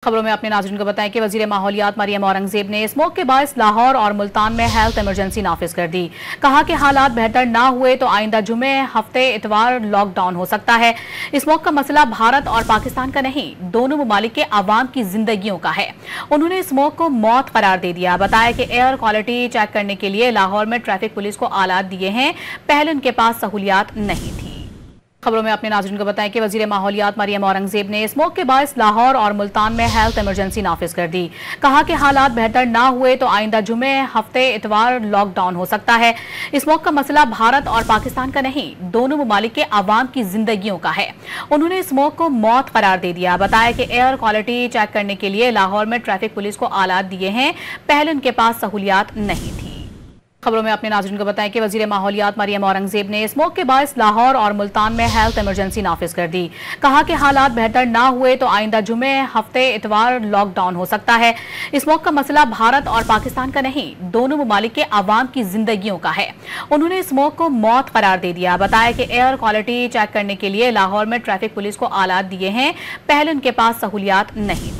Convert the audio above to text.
खबरों में अपने नाज़रीन को बताएं कि वज़ीर माहौलियात मरियम औरंगज़ेब ने स्मोक के बायस लाहौर और मुल्तान में हेल्थ इमरजेंसी नाफिज कर दी। कहा कि हालात बेहतर ना हुए तो आइंदा जुमे हफ्ते इतवार लॉकडाउन हो सकता है। स्मोक का मसला भारत और पाकिस्तान का नहीं, दोनों ममालिक के अवाम की जिंदगियों का है। उन्होंने स्मोक को मौत करार दे दिया। बताया कि एयर क्वालिटी चेक करने के लिए लाहौर में ट्रैफिक पुलिस को आलात दिए हैं, पहले उनके पास सहूलियात नहीं थी। खबरों में अपने नाज़रीन को बताएं कि वज़ीर माहौलियात मरियम औरंगज़ेब ने स्मोक के बायस लाहौर और मुल्तान में हेल्थ इमरजेंसी नाफिज कर दी। कहा कि हालात बेहतर ना हुए तो आइंदा जुमे हफ्ते इतवार लॉकडाउन हो सकता है। स्मोक का मसला भारत और पाकिस्तान का नहीं, दोनों ममालिक के अवाम की जिंदगियों का है। उन्होंने स्मोक को मौत करार दे दिया। बताया कि एयर क्वालिटी चेक करने के लिए लाहौर में ट्रैफिक पुलिस को आलात दिए हैं, पहले उनके पास सहूलियात नहीं थी। खबरों में अपने नाज़रीन को बताएं कि वज़ीर माहौलियात मरियम औरंगज़ेब ने स्मोक के बायस लाहौर और मुल्तान में हेल्थ इमरजेंसी नाफिज कर दी। कहा कि हालात बेहतर ना हुए तो आइंदा जुमे हफ्ते इतवार लॉकडाउन हो सकता है। स्मोक का मसला भारत और पाकिस्तान का नहीं, दोनों ममालिक के अवाम की जिंदगियों का है। उन्होंने स्मोक को मौत करार दे दिया। बताया कि एयर क्वालिटी चेक करने के लिए लाहौर में ट्रैफिक पुलिस को आलात दिए हैं, पहले उनके पास सहूलियात नहीं थी।